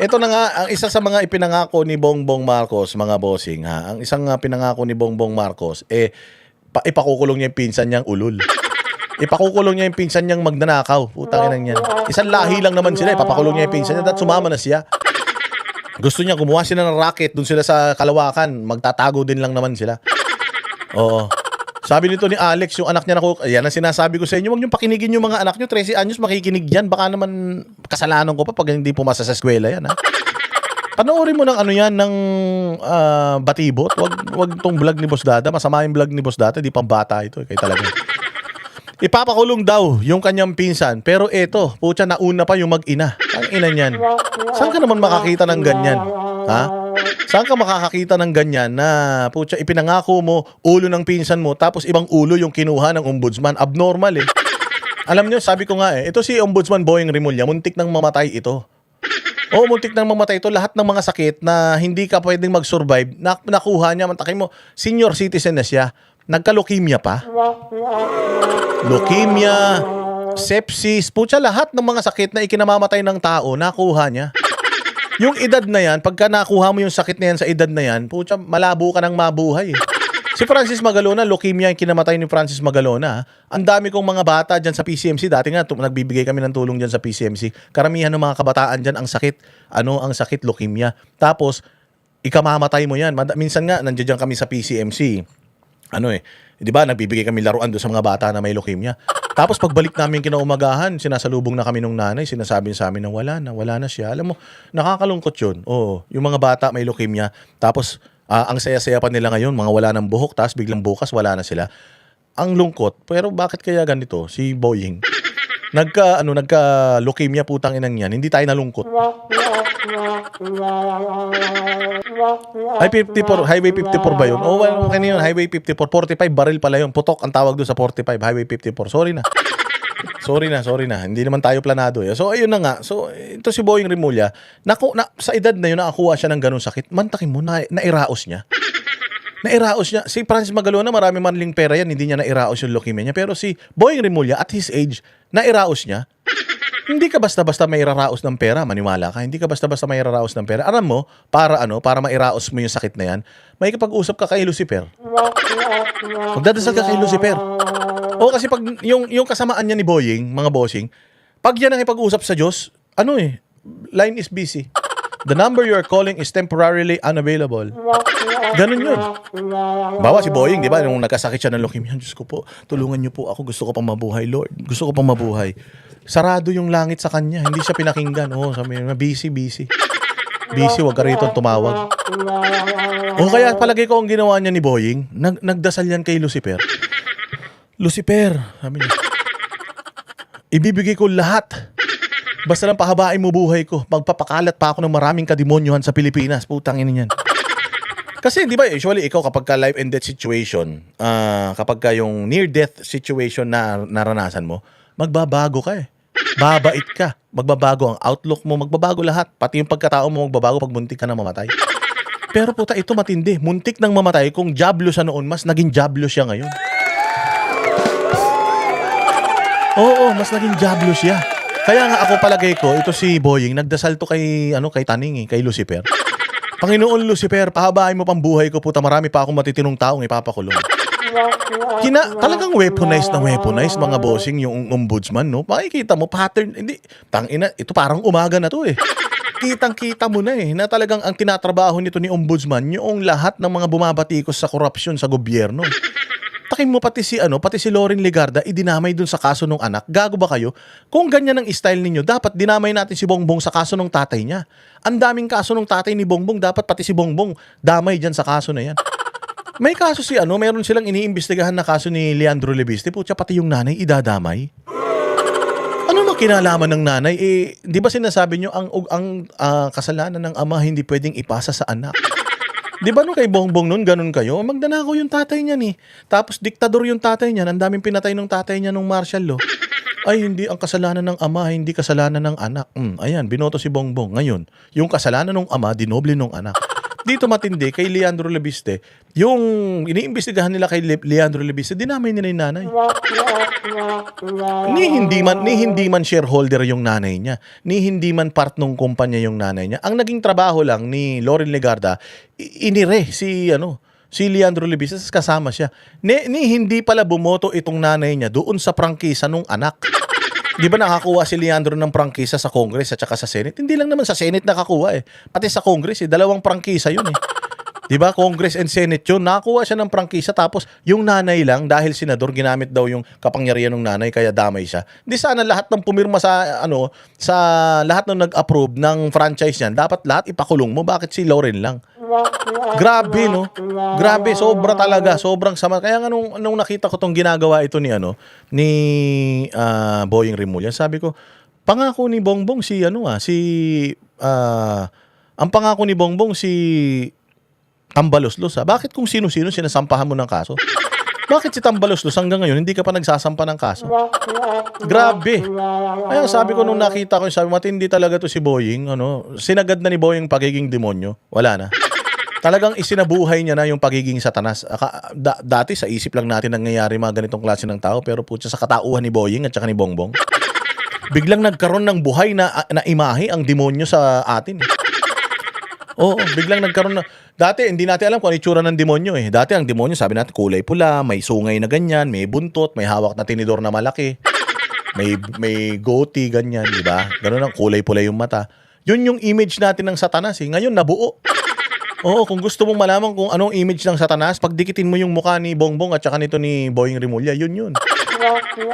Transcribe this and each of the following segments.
Ito na nga, ang isa sa mga ipinangako ni Bongbong Marcos, mga bossing, ha? Ang isang pinangako ni Bongbong Marcos, ipakukulong niya yung pinsan niyang ulol. Ipakukulong niya yung pinsan niyang magnanakaw. Putang ina niyan. Isang lahi lang naman sila, ipapakulong niya yung pinsan niya, at sumama na siya. Gusto niya, gumawa sila ng racket, dun sila sa Kalawakan, magtatago din lang naman sila. Oo. Sabi nito ni Alex, yung anak niya yan ang sinasabi ko sa inyo, huwag niyong pakinigin yung mga anak niyo, 13 anyos makikinig yan, baka naman kasalanan ko pa pag hindi pumasa sa eskwela yan, ha? Panoorin mo ng ano yan, ng batibot, wag tong vlog ni Boss Dada, masama yung vlog ni Boss Dada, di pang bata ito, kaya talaga. Ipapakulong daw yung kanyang pinsan, pero eto, putya, nauna pa yung mag-ina. Ang ina niyan. Saan ka naman makakita ng ganyan? Ha? Saan ka makakakita ng ganyan na putya, ipinangako mo ulo ng pinsan mo tapos ibang ulo yung kinuha ng ombudsman? Abnormal eh. Alam niyo, sabi ko nga ito si Ombudsman Boyeng Rimulya, muntik nang mamatay ito. Oo, muntik nang mamatay ito. Lahat ng mga sakit na hindi ka pwedeng mag-survive, nakuha niya. Mantakay mo, senior citizen na siya. Nagka-leukemia pa. Leukemia, sepsis, putya, lahat ng mga sakit na ikinamamatay ng tao, nakuha niya. Yung edad na yan, pagka nakuha mo yung sakit na yan sa edad na yan, putya, malabo ka nang mabuhay. Si Francis Magalona, leukemia yung kinamatay ni Francis Magalona. Ang dami kong mga bata dyan sa PCMC. Dati nga, nagbibigay kami ng tulong dyan sa PCMC. Karamihan ng mga kabataan dyan, ang sakit, ang sakit, leukemia. Tapos, ikamamatay mo yan. Minsan nga, nandiyan kami sa PCMC. Di ba, nagbibigay kami laruan doon sa mga bata na may leukemia. Tapos pagbalik namin kinaumagahan, sinasalubong na kami nung nanay, sinasabi sa amin na wala na siya. Alam mo, nakakalungkot yun. Oo, yung mga bata may leukemia, tapos ang saya-saya pa nila ngayon, mga wala ng buhok, tapos biglang bukas wala na sila. Ang lungkot, pero bakit kaya ganito? Si Boying, nagka-leukemia, putang inang yan, hindi tayo nalungkot. Highway 54 ba yun? Okay na yun, Highway 54, 45 baril pala yun. Putok ang tawag doon sa 45, Highway 54. Sorry na. Hindi naman tayo planado. So, ayun na nga. So, ito si Boyeng Rimulya, sa edad na yun, nakakuha siya ng ganun sakit. Mantakin mo, nairaos niya. Si Francis Magalona, marami manling pera yan, hindi niya nairaos yung leukemia niya. Pero si Boyeng Rimulya, at his age, nairaos niya. Hindi ka basta-basta may iraraos ng pera, maniwala ka. Hindi ka basta-basta may iraraos ng pera. Alam mo, para mairaos mo yung sakit na yan, may kapag-usap ka kay Lucifer. Magdadasal ka kay Lucifer. O kasi pag yung kasamaan niya ni Boying, mga bossing, pag yan ang ipag-usap sa Diyos, line is busy. The number you are calling is temporarily unavailable. Ganun yun. Bawa si Boying, di ba? Nung nagkasakit siya ng leukemia, Diyos ko po, tulungan niyo po ako. Gusto ko pang mabuhay, Lord. Gusto ko pang mabuhay. Sarado yung langit sa kanya. Hindi siya pinakinggan. Sabi niya, busy. Busy, wag ka rito tumawag. Kaya palagay ko ang ginawa niya ni Boying, nagdasal yan kay Lucifer. Lucifer, sabi niya, ibibigay ko lahat. Basta lang pahabain mo buhay ko. Magpapakalat pa ako ng maraming kademonyuhan sa Pilipinas. Putang ina niyan. Kasi di ba, usually ikaw kapag ka life and death situation, kapag ka yung near death situation na naranasan mo, magbabago ka Babait ka. Magbabago ang outlook mo, magbabago lahat. Pati yung pagkatao mo magbabago pag muntik ka na mamatay. Pero puta, ito matindi. Muntik nang mamatay, kung jablo siya noon, mas naging jablo siya ngayon. Oo, mas naging jablo siya. Kaya nga ako palagay ko, ito si Boying, nagdasal to kay Taning, kay Lucifer. Panginoon Lucifer, pahabain mo pang buhay ko, puta, marami pa akong matitinong taong ipapakulong. Talagang weaponized mga bossing yung ombudsman, no? Makikita mo pattern, hindi, tangina, ito parang umaga na to Kitang-kita mo na na talagang ang tinatrabaho nito ni ombudsman yung lahat ng mga bumabatikos sa korupsyon sa gobyerno. Takin mo pati si Loren Legarda idinamay dun sa kaso ng anak. Gago ba kayo? Kung ganyan ang style ninyo, dapat dinamay natin si Bongbong sa kaso ng tatay niya. Ang daming kaso ng tatay ni Bongbong, dapat pati si Bongbong damay diyan sa kaso na yan. May kaso meron silang iniimbestigahan na kaso ni Leandro Lebiste, putya, pati yung nanay idadamay. Ano kinalaman ng nanay? Di ba sinasabi nyo ang kasalanan ng ama hindi pwedeng ipasa sa anak? Di ba kay Bongbong nun, ganun kayo? Magdanakaw yung tatay niya Tapos diktador yung tatay niya. Ang daming pinatay ng tatay niya nung martial law. Ay, hindi ang kasalanan ng ama, hindi kasalanan ng anak. Ayan, binoto si Bongbong. Ngayon, yung kasalanan ng ama, dinoble ng anak. Dito matindi kay Leandro Lebiste, yung iniimbestigahan nila kay Leandro Lebiste, dinamay nila yung nanay. Ni hindi man shareholder yung nanay niya, ni hindi man part ng kumpanya yung nanay niya. Ang naging trabaho lang ni Loren Legarda, inire si Leandro Lebiste, kasama siya. Ni hindi pala bumoto itong nanay niya doon sa prangkisa nung anak. Di ba nakakuha si Leandro ng prangkisa sa Congress at saka sa Senate? Hindi lang naman sa Senate nakakuha eh. Pati sa Congress dalawang prangkisa yun eh. Di ba? Congress and Senate yun. Nakakuha siya ng prangkisa tapos yung nanay lang dahil senador ginamit daw yung kapangyarihan ng nanay kaya damay siya. Di sana lahat ng pumirma sa lahat ng nag-approve ng franchise niyan, dapat lahat ipakulong mo. Bakit si Loren lang? Grabe, no? Grabe, sobra talaga, sobrang sama. Kaya nga nung nakita ko tong ginagawa ito ni Boying Rimulya, sabi ko, pangako ni Bongbong ang pangako ni Bongbong si Tambaloslos. Bakit kung sino-sino sinasampahan mo ng kaso? Bakit si Tambaloslos hanggang ngayon hindi ka pa nagsasampa ng kaso? Grabe. Kaya sabi ko nung nakita ko, sabi matindi talaga to si Boying, sinagad na ni Boying pagiging demonyo. Wala na. Talagang isinabuhay niya na yung pagiging satanas. Dati sa isip lang natin nangyayari mga ganitong klase ng tao, pero putya sa katauhan ni Boying at saka ni Bongbong, biglang nagkaroon ng buhay na imahe ang demonyo sa atin. Oo, biglang nagkaroon na. Dati hindi natin alam kung ano itsura ng demonyo eh. Dati ang demonyo, sabi natin kulay pula, may sungay na ganyan, may buntot, may hawak na tinidor na malaki, may goatee ganyan, di ba? Ganun ang kulay pula yung mata. Yun yung image natin ng satanas eh. Ngayon nabuo. Oo, kung gusto mong malaman kung anong image ng satanas, pagdikitin mo yung mukha ni Bongbong at saka nito ni Boying Rimulya, yun.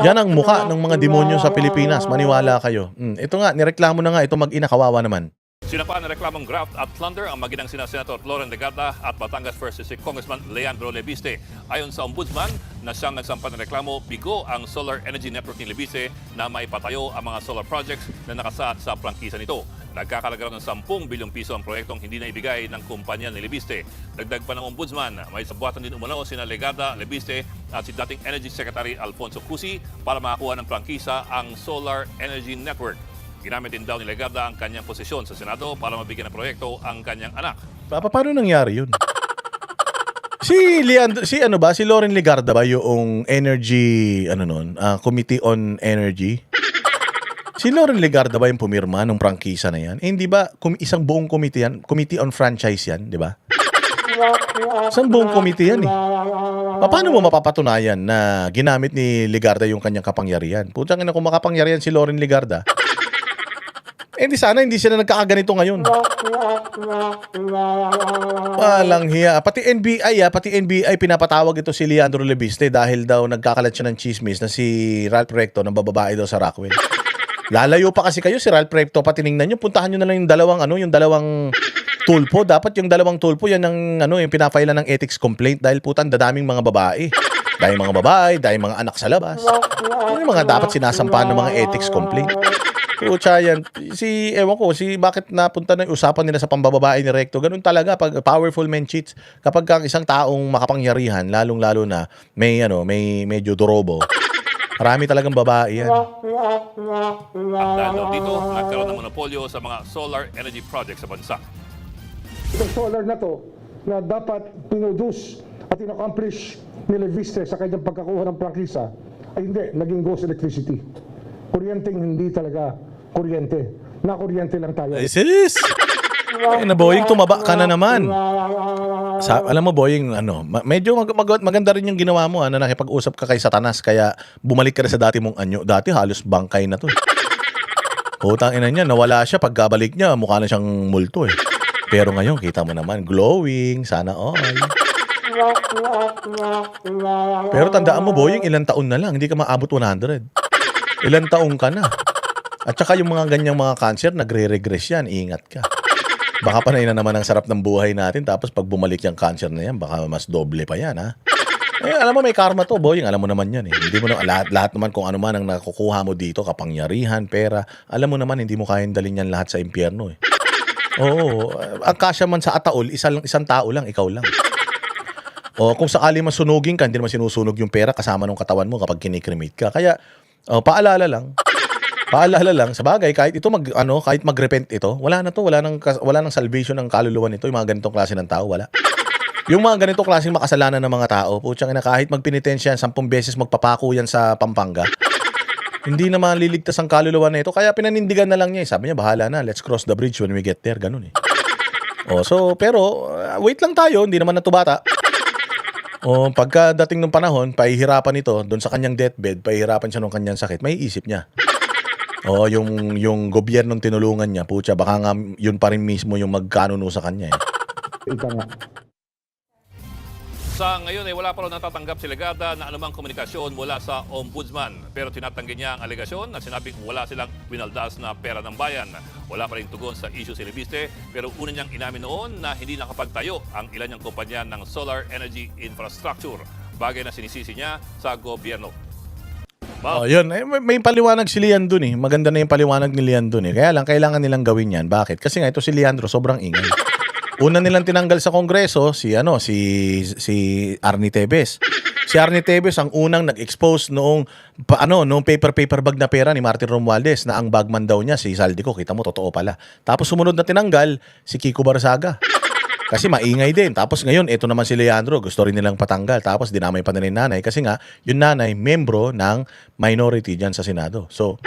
Yan ang mukha ng mga demonyo sa Pilipinas, maniwala kayo. Ito nga, nireklamo na nga ito mag-ina, kawawa naman. Sinapaan ng reklamong graft at plunder ang maginang sina Senator Loren Legarda at Batangas versus si Congressman Leandro Lebiste. Ayon sa ombudsman na siyang nagsampa ng reklamo, bigo ang solar energy network ni Lebiste na maipatayo ang mga solar projects na nakasaad sa prangkisa nito. Nagkakalaga ng 10 bilyong piso ang proyektong hindi na ibigay ng kumpanya ni Lebiste. Dagdag pa ng ombudsman, may sabuatan din umano sina Legarda, Lebiste at si dating Energy Secretary Alfonso Cusi para makakuha ng prangkisa ang solar energy network. Ginamit din daw ni Legarda ang kanyang posisyon sa Senado para mabigyan ng proyekto ang kanyang anak. Paano nangyari yun? Si Loren Legarda ba yung energy, Committee on Energy? Si Loren Legarda ba yung pumirma ng prangkisa na yan? Hindi ba isang buong committee yan? Committee on Franchise yan, di ba? Isang buong committee yan eh. Paano mo mapapatunayan na ginamit ni Legarda yung kanyang kapangyarihan? Putang ina, kung makapangyarihan si Loren Legarda, di sana hindi sila nagkakaganito ngayon. Walang hiya. Pati NBI pinapatawag ito si Leandro Lebiste dahil daw nagkakalat siya ng chismis na si Ralph Recto ng bababae daw sa Rockwell. Lalayo pa kasi kayo si Ralph Recto, patiningnan nyo, puntahan nyo na lang yung dalawang tulpo. Dapat yung dalawang tulpo yan yung pinafailan ng ethics complaint dahil putan dadaming mga babae. Dahil mga babae, dahil mga anak sa labas. Yung mga dapat sinasampahan ng mga ethics complaint. Pucha yan. Bakit napunta na yung usapan nila sa pambababae ni Recto. Ganun talaga pag powerful men cheats. Kapag ang isang taong makapangyarihan, lalong-lalo na may medyo dorobo. Marami talagang babae yan. At dahil dito, nagkaroon ng monopolyo sa mga solar energy projects sa bansa. Itong solar na to na dapat pinroduce at in-accomplish ni Lebiste sa kanyang pagkakuha ng prangkisa ay hindi, naging ghost electricity. Kuryenteng hindi talaga kuryente. Na-kuryente lang tayo. Sis! Na Boying, tumaba ka na naman. Alam mo Boying, medyo maganda rin yung ginawa mo na nakipag-usap ka kay Satanas kaya bumalik ka na sa dati mong anyo. Dati halos bangkay na to. Putang ina niya, nawala siya. Pagkabalik niya, mukha na siyang multo eh. Pero ngayon, kita mo naman, glowing, sana all. Pero tandaan mo Boying, ilang taon na lang, hindi ka maabot 100. Ilang taong ka na. At saka yung mga ganyang mga cancer, nagre-regress yan. Ingat ka. Baka panay na naman ang sarap ng buhay natin. Tapos pag bumalik yung cancer na yan, baka mas doble pa yan, ha? Alam mo, may karma to, Boying. Alam mo naman yan, eh. Hindi mo lahat naman kung ano man ang nakukuha mo dito, kapangyarihan, pera. Alam mo naman, hindi mo kayang dalhin yan lahat sa impyerno, eh. Oo. Ang kasya man sa ataol, isang tao lang, ikaw lang. O kung sakali masunugin ka, hindi naman sinusunog yung pera kasama ng katawan mo kapag kinikremate ka. Kaya, paalala lang. Paalala lang, sa bagay, kahit ito kahit mag-repent ito, wala na to, wala nang salvation ng kaluluwa nito, yung mga ganitong klase ng tao, wala. Yung mga ganitong klaseng makasalanan ng mga tao, putsang ina, kahit magpenitensya yan 10 beses, magpapako yan sa Pampanga, hindi na maliligtas ang kaluluwa na ito. Kaya pinanindigan na lang niya. Sabi niya, bahala na, let's cross the bridge when we get there. Ganun eh. Pero, wait lang tayo, hindi naman natubata. Pagkadating ng panahon, pahihirapan ito, doon sa kanyang deathbed, pahihirapan siya ng kanyang sakit, may isip niya. Yung gobyernong tinulungan niya, putya, baka nga yun pa rin mismo yung magkanuno sa kanya eh. Ika nga. Sa ngayon ay wala pa raw natatanggap si Legada na anumang komunikasyon mula sa ombudsman. Pero tinatanggi niya ang alegasyon na sinabing wala silang winaldas na pera ng bayan. Wala pa rin tugon sa issue si Lebiste, pero una niyang inamin noon na hindi nakapagtayo ang ilan niyang kumpanya ng solar energy infrastructure. Bagay na sinisisi niya sa gobyerno. Yun. May paliwanag si Lian dun eh. Maganda na yung paliwanag ni Lian dun eh. Kaya lang, kailangan nilang gawin yan. Bakit? Kasi nga ito si Leandro, sobrang ingay. Una nilang tinanggal sa Kongreso si Arnie Tevez. Si Arnie Tevez ang unang nag-expose noong paper bag na pera ni Martin Romualdez na ang bagman daw niya si Saldico. Kita mo, totoo pala. Tapos sumunod na tinanggal si Kiko Barzaga. Kasi maingay din. Tapos ngayon, ito naman si Leandro, gusto rin nilang patanggal. Tapos dinamay pa nila yung nanay. Kasi nga, yung nanay, membro ng minority dyan sa Senado. So,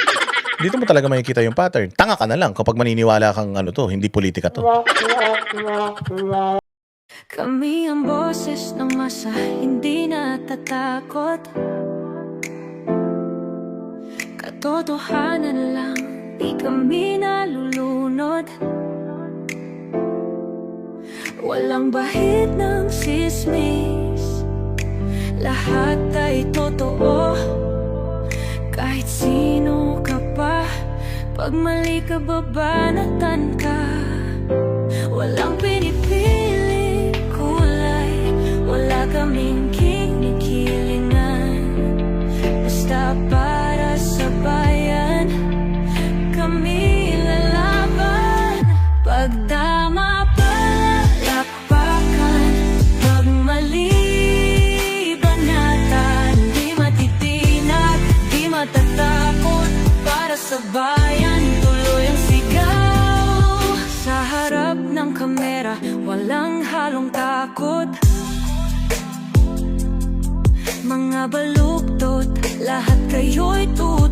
dito mo talaga makikita yung pattern. Tanga ka na lang kapag maniniwala kang hindi politika to. Kami ang boses ng masa, hindi natatakot. Katotohanan lang, di kami nalulunod. Walang bahid ng sismis, lahat ay totoo. Kahit sino ka pa, pag mali ka babanatan ka. Walang pinipili kulay, wala kaming kinikilingan. Basta para sa bayan, kami lalaban. Pag tama palakpakan, pag mali banatan. Di matitinag, di matatakot, para sa bayan tuloy ang sigaw. Sa harap ng kamera, walang halong takot. Mga baluktot, lahat kayo'y tulad.